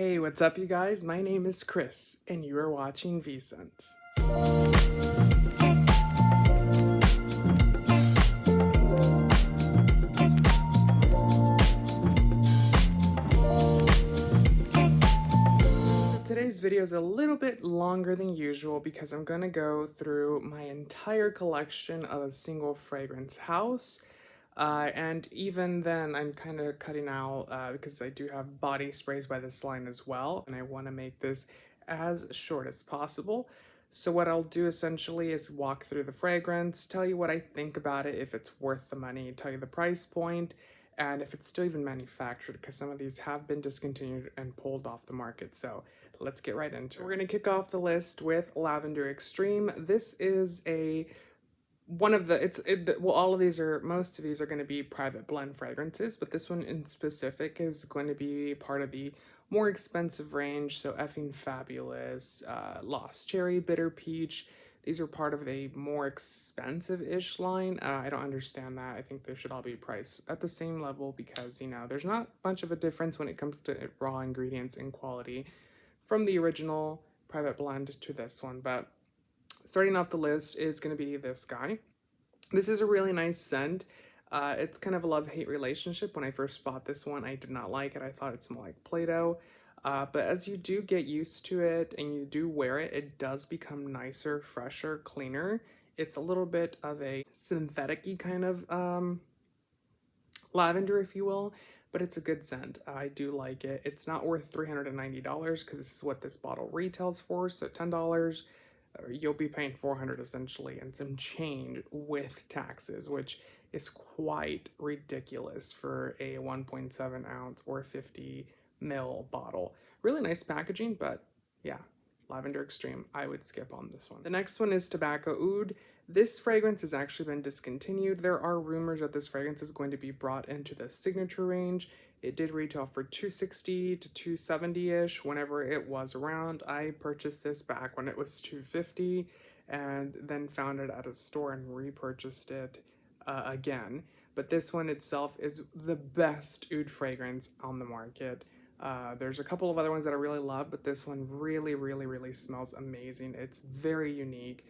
Hey, what's up you guys? My name is Chris, and you are watching VSense. Today's video is a little bit longer than usual because I'm going to go through my entire collection of a single fragrance house. And even then, I'm kind of cutting out because I do have body sprays by this line as well, and I want to make this as short as possible. So what I'll do essentially is walk through the fragrance, tell you what I think about it, if it's worth the money, tell you the price point, and if it's still even manufactured, because some of these have been discontinued and pulled off the market. So let's get right into it. We're going to kick off the list with Lavender Extreme. This is one of the well, all of these are, most of these are going to be private blend fragrances, but this one in specific is going to be part of the more expensive range. So Effing Fabulous, Lost Cherry, Bitter Peach, these are part of a more expensive-ish line. I don't understand that. I think they should all be priced at the same level because, you know, there's not much of a difference when it comes to raw ingredients and quality from the original private blend to this one. But starting off the list is going to be this guy. This is a really nice scent. It's kind of a love-hate relationship. When I first bought this one, I did not like it. I thought it smelled like Play-Doh. But as you do get used to it and you do wear it, it does become nicer, fresher, cleaner. It's a little bit of a synthetic-y kind of lavender, if you will, but it's a good scent. I do like it. It's not worth $390 because this is what this bottle retails for, so $10. You'll be paying $400 essentially and some change with taxes, which is quite ridiculous for a 1.7 ounce or 50 ml bottle. Really nice packaging, but yeah, Lavender Extreme, I would skip on this one. The next one is Tobacco Oud. This fragrance has actually been discontinued. There are rumors that this fragrance is going to be brought into the Signature range. It did retail for $260 to $270-ish whenever it was around. I purchased this back when it was $250 and then found it at a store and repurchased it again. But this one itself is the best oud fragrance on the market. There's a couple of other ones that I really love, but this one really smells amazing. It's very unique.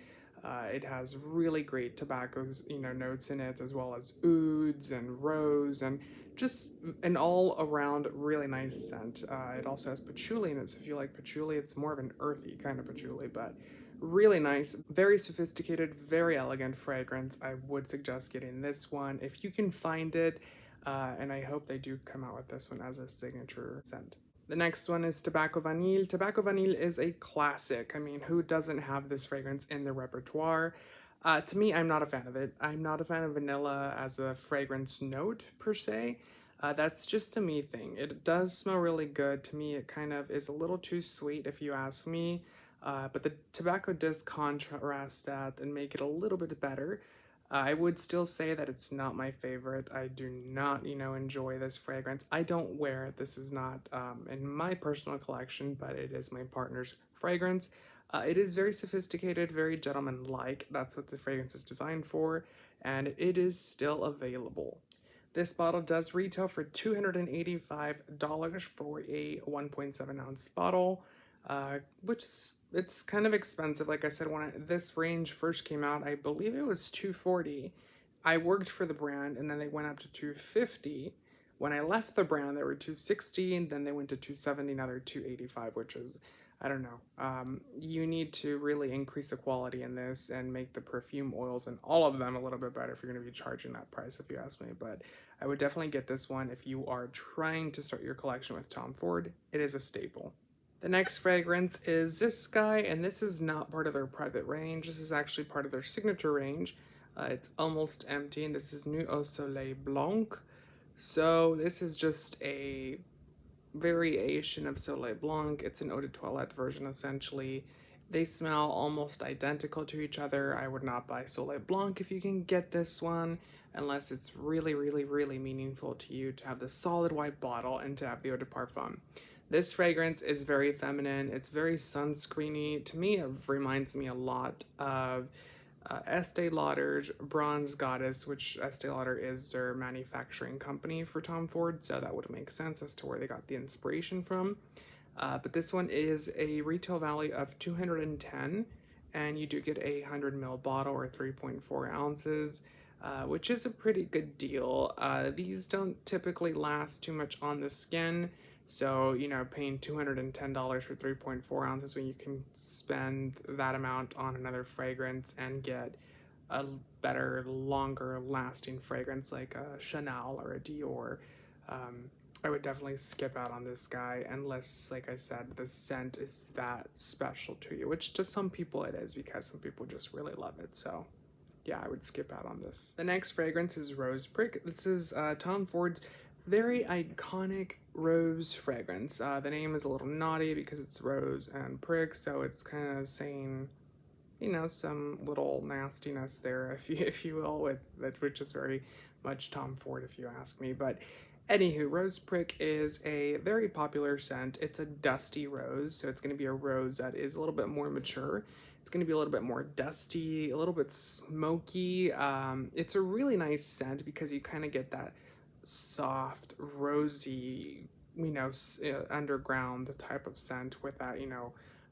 It has really great tobaccos, notes in it, as well as ouds and rose and just an all-around really nice scent. It also has patchouli in it, so if you like patchouli, it's more of an earthy kind of patchouli, but really nice, very sophisticated, very elegant fragrance. I would suggest getting this one if you can find it, and I hope they do come out with this one as a signature scent. The next one is Tobacco Vanille. Tobacco Vanille is a classic. I mean, who doesn't have this fragrance in their repertoire? To me, I'm not a fan of it. I'm not a fan of vanilla as a fragrance note, per se. That's just a me thing. It does smell really good. To me, it kind of is a little too sweet, if you ask me. But the tobacco does contrast that and make it a little bit better. I would still say that it's not my favorite. I do not, enjoy this fragrance. I don't wear it. This is not in my personal collection, but it is my partner's fragrance. It is very sophisticated, very gentleman-like. That's what the fragrance is designed for, and it is still available. This bottle does retail for $285 for a 1.7 ounce bottle, which it's kind of expensive. Like I said, when this range first came out, I believe it was $240. I worked for the brand, and then they went up to $250. When I left the brand, they were $260, and then they went to $270. Now they're $285, which is, I don't know. You need to really increase the quality in this and make the perfume oils and all of them a little bit better if you're going to be charging that price, if you ask me. But I would definitely get this one if you are trying to start your collection with Tom Ford. It is a staple. The next fragrance is this guy, and this is not part of their private range. This is actually part of their signature range. It's almost empty, and this is Nuit au Soleil Blanc. So this is just a variation of Soleil Blanc. It's an eau de toilette version, essentially. They smell almost identical to each other. I would not buy Soleil Blanc if you can get this one, unless it's really meaningful to you to have the solid white bottle and to have the eau de parfum. This fragrance is very feminine. It's very sunscreeny. To me, it reminds me a lot of Estee Lauder's Bronze Goddess, which Estee Lauder is their manufacturing company for Tom Ford, so that would make sense as to where they got the inspiration from. But this one is a retail value of 210, and you do get a 100 ml bottle or 3.4 ounces, which is a pretty good deal. These don't typically last too much on the skin, so paying $210 for 3.4 ounces when you can spend that amount on another fragrance and get a better, longer lasting fragrance like a Chanel or a Dior. I would definitely skip out on this guy unless, like I said, the scent is that special to you, which to some people it is because some people just really love it. So yeah, I would skip out on this. The next fragrance is Rose Prick. This is Tom Ford's very iconic rose fragrance. The name is a little naughty because it's rose and prick, so it's kind of saying, some little nastiness there, if you will, with that, which is very much Tom Ford, if you ask me. But anywho, Rose Prick is a very popular scent. It's a dusty rose, so it's going to be a rose that is a little bit more mature. It's going to be a little bit more dusty, a little bit smoky. It's a really nice scent because you kind of get that soft, rosy, underground type of scent with that,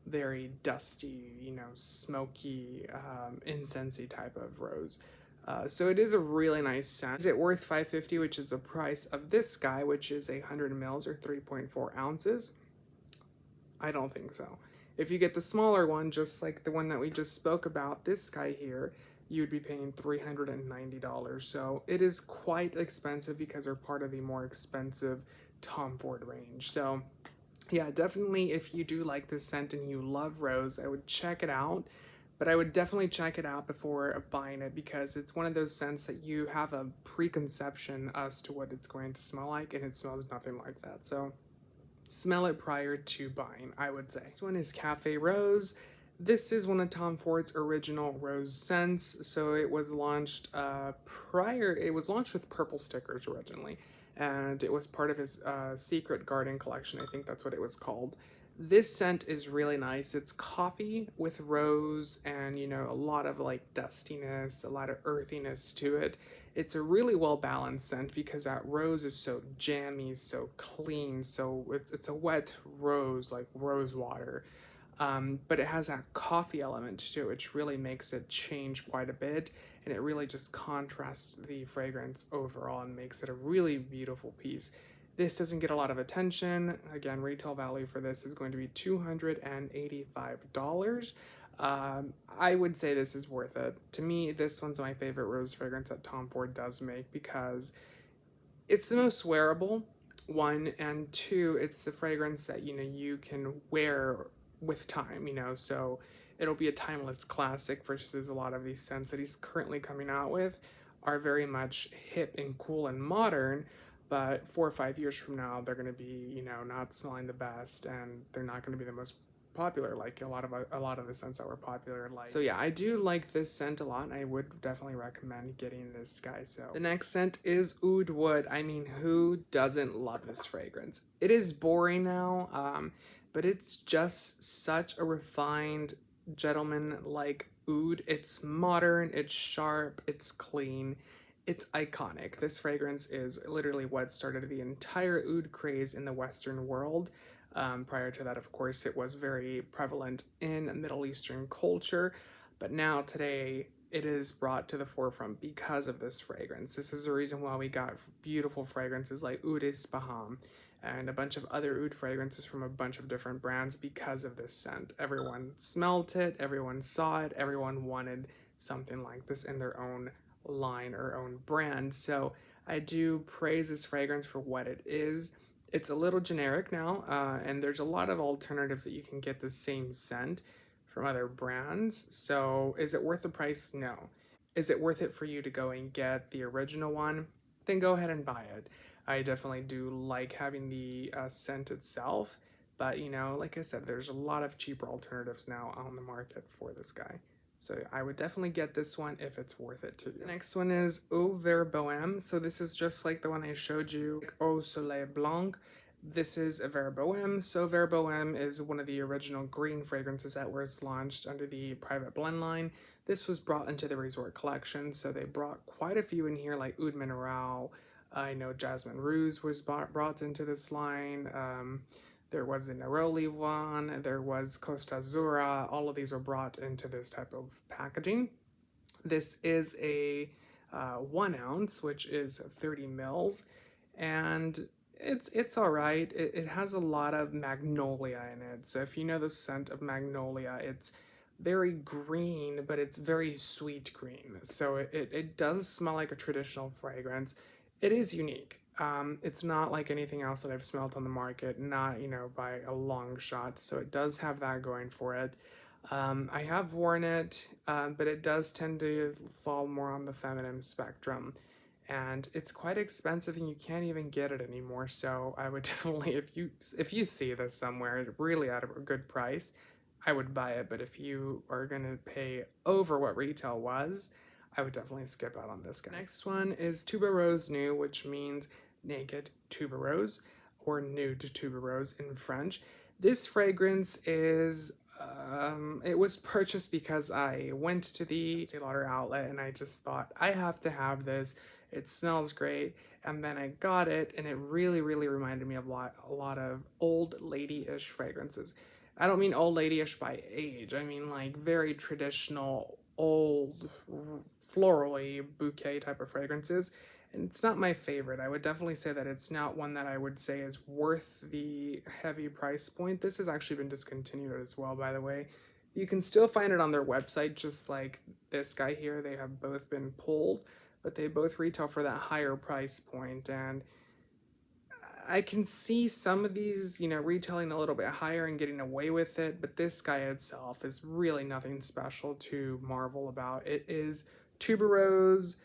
very dusty, smoky, incensey type of rose. So it is a really nice scent. Is it worth $5.50, which is the price of this guy, which is 100 mils or 3.4 ounces? I don't think so. If you get the smaller one, just like the one that we just spoke about, this guy here, you'd be paying $390. So it is quite expensive because they're part of the more expensive Tom Ford range. So yeah, definitely if you do like this scent and you love rose, I would check it out. But I would definitely check it out before buying it because it's one of those scents that you have a preconception as to what it's going to smell like, and it smells nothing like that. So smell it prior to buying, I would say. This one is Cafe Rose. This is one of Tom Ford's original rose scents. So it was launched it was launched with purple stickers originally, and it was part of his Secret Garden collection. I think that's what it was called. This scent is really nice. It's coffee with rose and, a lot of like dustiness, a lot of earthiness to it. It's a really well balanced scent because that rose is so jammy, so clean. So it's a wet rose, like rose water. But it has that coffee element to it, which really makes it change quite a bit. And it really just contrasts the fragrance overall and makes it a really beautiful piece. This doesn't get a lot of attention. Again, retail value for this is going to be $285. I would say this is worth it. To me, this one's my favorite rose fragrance that Tom Ford does make because it's the most wearable, one, and two, it's a fragrance that, you can wear with time, so it'll be a timeless classic versus a lot of these scents that he's currently coming out with are very much hip and cool and modern, but 4 or 5 years from now, they're going to be, not smelling the best, and they're not going to be the most popular like a lot of the scents that were popular. Like, so yeah, I do like this scent a lot, and I would definitely recommend getting this guy. So the next scent is Oud Wood. I mean, who doesn't love this fragrance? It is boring now, but it's just such a refined gentleman like oud. It's modern, it's sharp, it's clean, it's iconic. This fragrance is literally what started the entire oud craze in the Western world. Prior to that, of course, it was very prevalent in Middle Eastern culture, but now today it is brought to the forefront because of this fragrance. This is the reason why we got beautiful fragrances like Oud Ispahan and a bunch of other oud fragrances from a bunch of different brands because of this scent. Everyone smelled it, everyone saw it, everyone wanted something like this in their own line or own brand. So I do praise this fragrance for what it is. It's a little generic now, and there's a lot of alternatives that you can get the same scent from other brands. So is it worth the price? No. Is it worth it for you to go and get the original one? Then go ahead and buy it. I definitely do like having the scent itself, but like I said, there's a lot of cheaper alternatives now on the market for this guy. So I would definitely get this one if it's worth it to you. The next one is Eau Verbum. So this is just like the one I showed you, Eau Soleil Blanc. This is a Verbum. So Verbum is one of the original green fragrances that was launched under the private blend line. This was brought into the resort collection, so they brought quite a few in here, like Oud Mineral. I know Jasmine Rouge was brought into this line. there was the Neroli one, there was Costa Azzurra. All of these were brought into this type of packaging. This is a 1 ounce, which is 30 mils, and it's all right. It has a lot of magnolia in it. So if you know the scent of magnolia, it's very green, but it's very sweet green. So it does smell like a traditional fragrance. It is unique. It's not like anything else that I've smelled on the market, not, by a long shot. So it does have that going for it. I have worn it, but it does tend to fall more on the feminine spectrum. And it's quite expensive and you can't even get it anymore. So I would definitely, if you see this somewhere really at a good price, I would buy it. But if you are gonna pay over what retail was, I would definitely skip out on this guy. Next one is Tuberose Nu, which means naked tuberose or nude tuberose in French. This fragrance is it was purchased because I went to the Estee Lauder outlet and I just thought I have to have this. It smells great, and then I got it, and it really, really reminded me of a lot of old lady-ish fragrances. I don't mean old lady-ish by age. I mean like very traditional, old, florally bouquet type of fragrances. And it's not my favorite. I would definitely say that it's not one that I would say is worth the heavy price point. This has actually been discontinued as well, by the way. You can still find it on their website, just like this guy here. They have both been pulled, but they both retail for that higher price point. And I can see some of these, retailing a little bit higher and getting away with it, but this guy itself is really nothing special to marvel about. It is tuberose,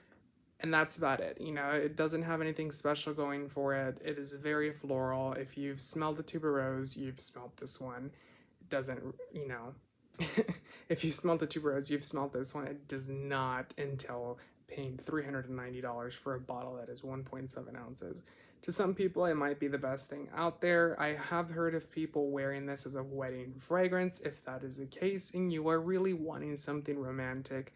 and that's about it. It doesn't have anything special going for it. It is very floral. If you've smelled the tuberose, you've smelled this one. It doesn't, if you smelled the tuberose, you've smelled this one. It does not entail paying $390 for a bottle that is 1.7 ounces. To some people, it might be the best thing out there. I have heard of people wearing this as a wedding fragrance. If that is the case and you are really wanting something romantic,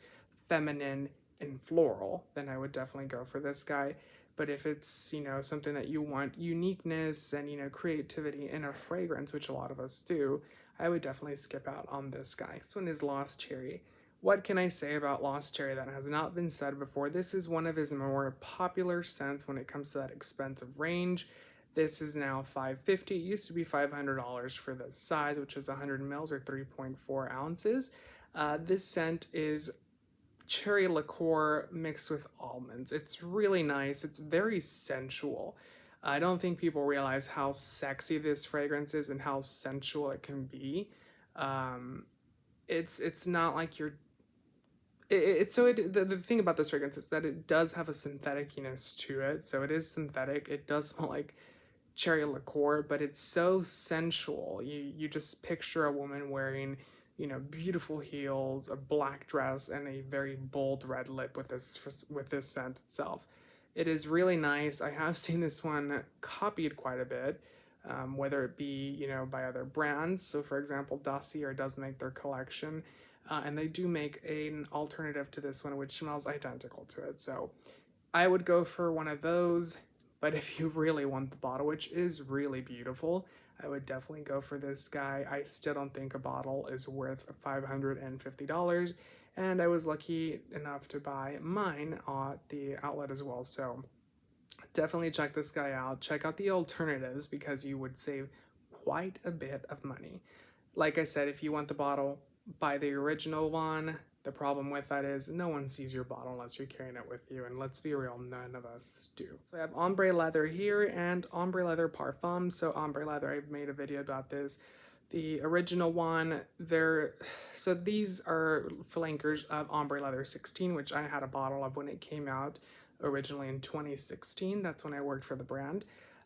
feminine, and floral, then I would definitely go for this guy. But if it's, something that you want uniqueness and, creativity in a fragrance, which a lot of us do, I would definitely skip out on this guy. This one is Lost Cherry. What can I say about Lost Cherry that has not been said before? This is one of his more popular scents when it comes to that expensive range. This is now $550. It used to be $500 for the size, which is 100 mils or 3.4 ounces. This scent is cherry liqueur mixed with almonds. It's really nice. It's very sensual. I don't think people realize how sexy this fragrance is and how sensual it can be. It's not like you're the thing about this fragrance is that it does have a synthetic-ness to it. So it is synthetic. It does smell like cherry liqueur, but it's so sensual. You just picture a woman wearing, beautiful heels, a black dress, and a very bold red lip with this scent itself. It is really nice. I have seen this one copied quite a bit, whether it be, by other brands. So for example, Dossier does make their collection. And they do make an alternative to this one, which smells identical to it. So I would go for one of those. But if you really want the bottle, which is really beautiful, I would definitely go for this guy. I still don't think a bottle is worth $550. And I was lucky enough to buy mine at the outlet as well. So definitely check this guy out. Check out the alternatives because you would save quite a bit of money. Like I said, if you want the bottle, buy the original one. The problem with that is no one sees your bottle unless you're carrying it with you, and let's be real, none of us do. So I have Ombre Leather here and Ombre Leather Parfum. So Ombre Leather, I've made a video about this. The original one, so these are flankers of Ombre Leather 16, which I had a bottle of when it came out originally in 2016. That's when I worked for the brand.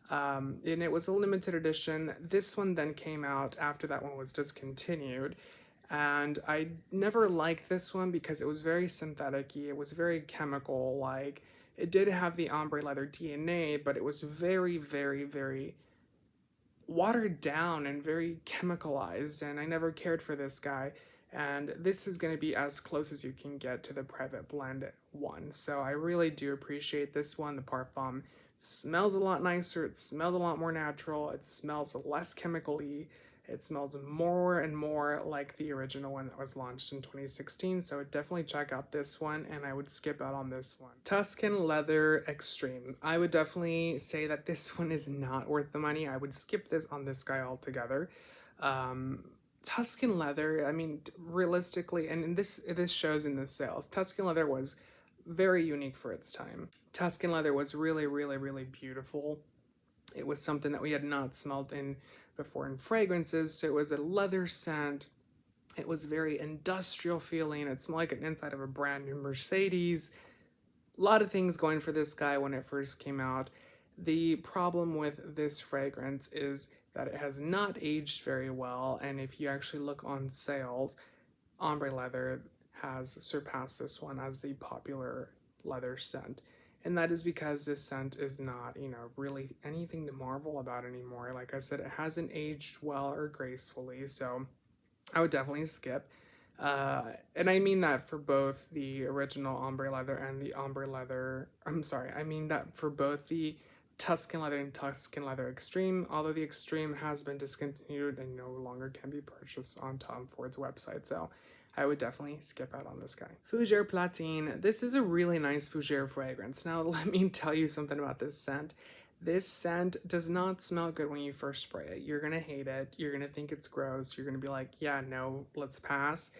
And it was a limited edition. This one then came out after that one was discontinued. And I never liked this one because it was very synthetic-y. It was very chemical-like. It did have the Ombre Leather DNA, but it was very, very, very watered down and very chemicalized, and I never cared for this guy. And this is going to be as close as you can get to the Private Blend one. So I really do appreciate this one. The Parfum smells a lot nicer, it smells a lot more natural, it smells less chemically, it smells more and more like the original one that was launched in 2016, so definitely check out this one, and I would skip out on this one. Tuscan Leather Extreme. I would definitely say that this one is not worth the money. I would skip this on this guy altogether. Tuscan Leather, I mean, realistically, and this shows in the sales, Tuscan Leather was very unique for its time. Tuscan Leather was really, really, really beautiful. It was something that we had not smelled in before in fragrances. So it was a leather scent. It was very industrial feeling. It smelled like an inside of a brand new Mercedes. A lot of things going for this guy when it first came out. The problem with this fragrance is that it has not aged very well, and if you actually look on sales, Ombre Leather has surpassed this one as the popular leather scent. And that is because this scent is not, really anything to marvel about anymore. Like I said, it hasn't aged well or gracefully, so I would definitely skip. And I mean that for both the original Ombre Leather and the Ombre Leather. I'm sorry, I mean that for both the Tuscan Leather and Tuscan Leather Extreme, although the Extreme has been discontinued and no longer can be purchased on Tom Ford's website. So I would definitely skip out on this guy. Fujer Platin. This is a really nice Fujer fragrance. Now, let me tell you something about this scent. This scent does not smell good when you first spray it. You're going to hate it. You're going to think it's gross. You're going to be like, yeah, no, let's pass.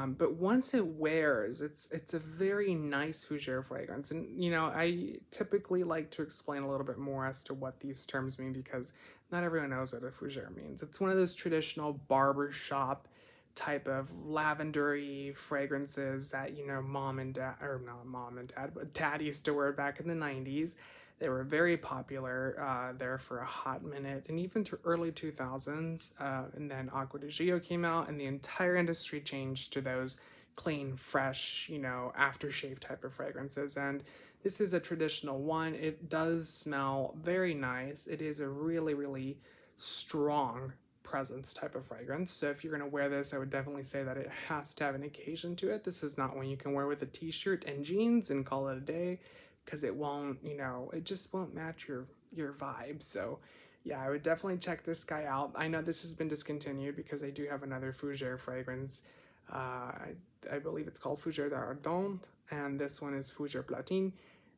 But once it wears, it's a very nice Fujer fragrance. And, I typically like to explain a little bit more as to what these terms mean because not everyone knows what a Fujer means. It's one of those traditional barbershop type of lavendery fragrances that mom and dad, or not mom and dad, but dad used to wear back in the 90s. They were very popular there for a hot minute, and even to early 2000s, and then Acqua di Gio came out and the entire industry changed to those clean, fresh, aftershave type of fragrances. And this is a traditional one. It does smell very nice. It is a really, really strong presence type of fragrance. So if you're going to wear this, I would definitely say that it has to have an occasion to it. This is not one you can wear with a t-shirt and jeans and call it a day, because it won't, it just won't match your vibe. So yeah, I would definitely check this guy out. I know this has been discontinued because I do have another Fujer fragrance. I believe it's called Fujer d'Ardent, and this one is Fujer Platin.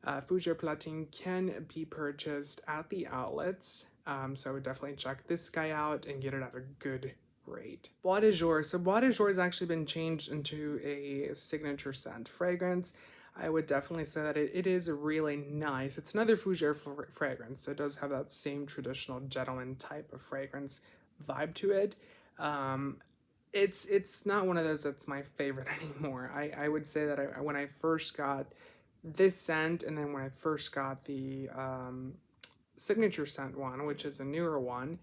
Fujer Platin can be purchased at the outlets, so I would definitely check this guy out and get it at a good rate. Bois de Jour. So Bois de Jour has actually been changed into a signature scent fragrance. I would definitely say that it is really nice. It's another Fujer fragrance, so it does have that same traditional gentleman type of fragrance vibe to it. It's not one of those that's my favorite anymore. I would say that when I first got this scent, and then when I first got the signature scent one, which is a newer one,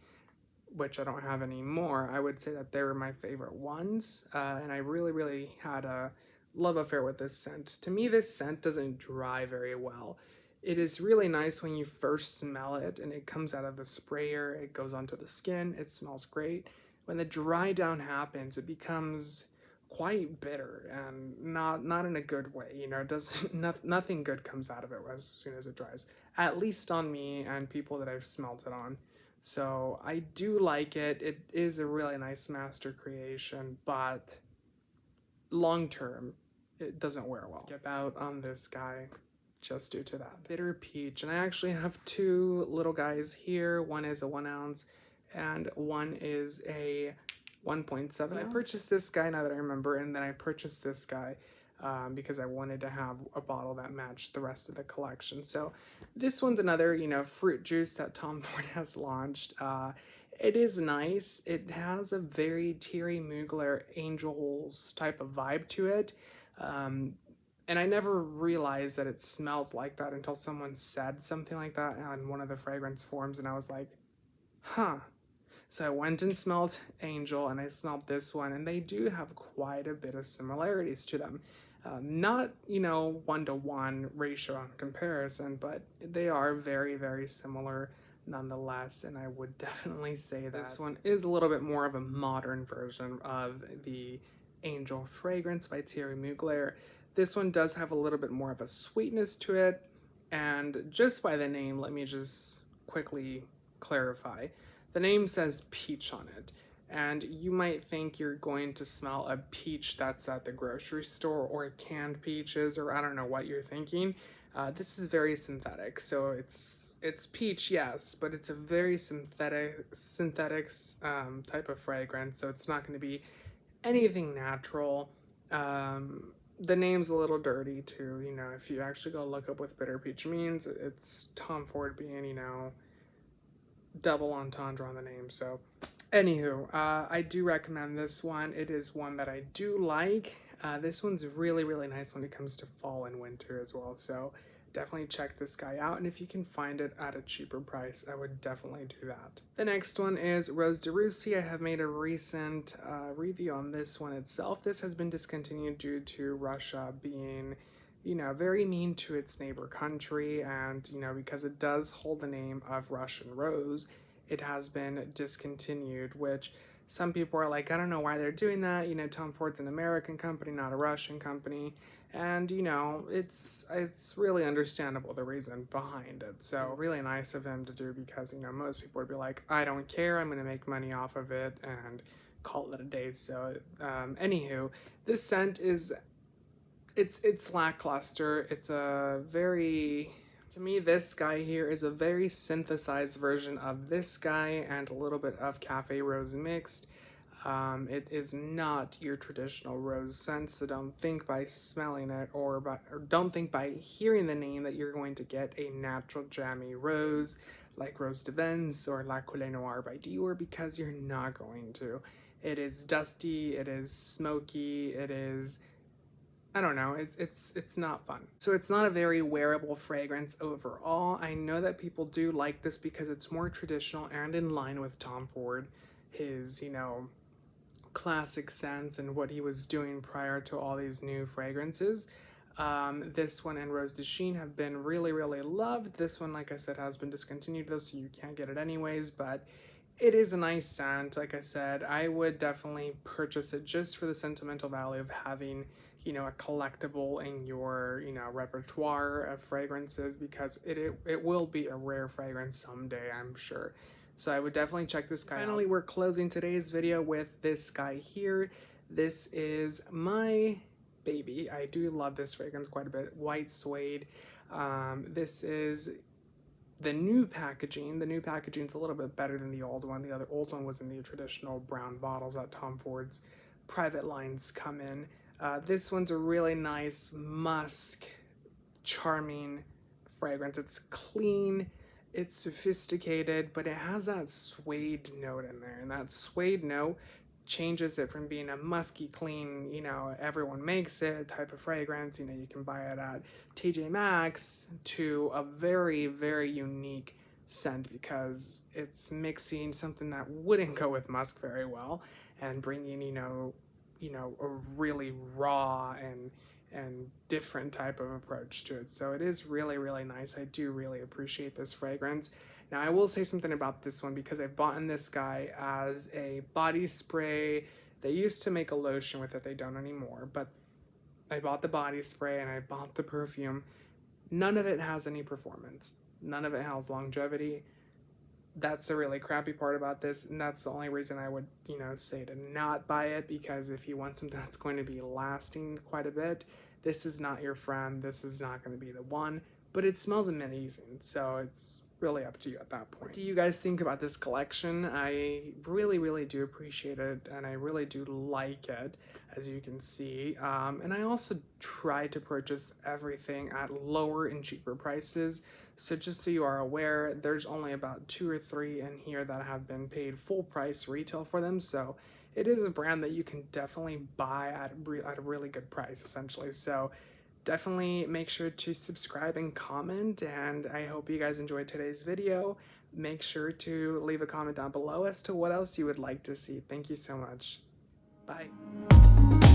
which I don't have anymore, I would say that they were my favorite ones, and I really, really had a love affair with this scent. To me, this scent doesn't dry very well. It is really nice when you first smell it and it comes out of the sprayer, it goes onto the skin, it smells great. When the dry down happens, it becomes quite bitter and not in a good way. It does nothing good comes out of it as soon as it dries, at least on me and people that I've smelled it on. So I do like it. It is a really nice master creation, but long term, it doesn't wear well. Skip out on this guy just due to that. Bitter Peach, and I actually have two little guys here. One is a 1 ounce and one is a 1.7. I purchased this guy now that I remember, and then I purchased this guy because I wanted to have a bottle that matched the rest of the collection. So this one's another, fruit juice that Tom Ford has launched. It is nice. It has a very Thierry Mugler Angels type of vibe to it. And I never realized that it smells like that until someone said something like that on one of the fragrance forums, and I was like, huh. So I went and smelled Angel, and I smelled this one, and they do have quite a bit of similarities to them. Not, 1-to-1 ratio on comparison, but they are very, very similar nonetheless, and I would definitely say that this one is a little bit more of a modern version of the Angel fragrance by Thierry Mugler. This one does have a little bit more of a sweetness to it. And just by the name, let me just quickly clarify. The name says peach on it. And you might think you're going to smell a peach that's at the grocery store, or canned peaches, or I don't know what you're thinking. This is very synthetic, so it's peach, yes, but it's a very synthetic type of fragrance. So it's not going to be anything natural. The name's a little dirty too. You know, if you actually go look up what bitter peach means, it's Tom Ford being, you know, double entendre on the name. So anywho, I do recommend this one. It is one that I do like. This one's really, really nice when it comes to fall and winter as well. So definitely check this guy out. And if you can find it at a cheaper price, I would definitely do that. The next one is Rose de Russie. I have made a recent review on this one itself. This has been discontinued due to Russia being, you know, very mean to its neighbor country, and, you know, because it does hold the name of Russian Rose, it has been discontinued, which some people are like, I don't know why they're doing that. You know, Tom Ford's an American company, not a Russian company. And, you know, it's really understandable, the reason behind it. So really nice of him to do, because, you know, most people would be like, I don't care, I'm going to make money off of it and call it a day. So anywho, this scent is, it's lackluster. It's a very, to me, this guy here is a very synthesized version of this guy and a little bit of Cafe Rose mixed. It is not your traditional rose scent, so don't think by smelling it or don't think by hearing the name that you're going to get a natural jammy rose like Rose de Vence or La Coulée Noire by Dior, because you're not going to. It is dusty, it is smoky, it is, I don't know, it's not fun. So it's not a very wearable fragrance overall. I know that people do like this because it's more traditional and in line with Tom Ford, his, you know, classic scents and what he was doing prior to all these new fragrances. This one and Rose de Chine have been really, really loved. This one, like I said, has been discontinued though, so you can't get it anyways, but it is a nice scent. Like I said, I would definitely purchase it just for the sentimental value of having, you know, a collectible in your, you know, repertoire of fragrances, because it will be a rare fragrance someday, I'm sure. So I would definitely check this guy out. Finally, we're closing today's video with this guy here. This is my baby. I do love this fragrance quite a bit. White Suede. This is the new packaging. The new packaging is a little bit better than the old one. The other old one was in the traditional brown bottles that Tom Ford's private lines come in. This one's a really nice musk, charming fragrance. It's clean, it's sophisticated, but it has that suede note in there, and that suede note changes it from being a musky, clean, you know, everyone makes it type of fragrance, you know, you can buy it at TJ Maxx, to a very, very unique scent, because it's mixing something that wouldn't go with musk very well and bringing, you know, a really raw and different type of approach to it. So it is really, really nice. I do really appreciate this fragrance. Now, I will say something about this one, because I bought in this guy as a body spray. They used to make a lotion with it. They don't anymore. But I bought the body spray and I bought the perfume. None of it has any performance. None of it has longevity. That's the really crappy part about this, and that's the only reason I would, you know, say to not buy it, because if you want something that's going to be lasting quite a bit, this is not your friend. This is not going to be the one, but it smells amazing, so it's really up to you at that point. What do you guys think about this collection? I really, really do appreciate it, and I really do like it, as you can see. And I also try to purchase everything at lower and cheaper prices. So just so you are aware, there's only about 2 or 3 in here that have been paid full price retail for them. So it is a brand that you can definitely buy at a really good price, essentially. So definitely make sure to subscribe and comment, and I hope you guys enjoyed today's video. Make sure to leave a comment down below as to what else you would like to see. Thank you so much. Bye.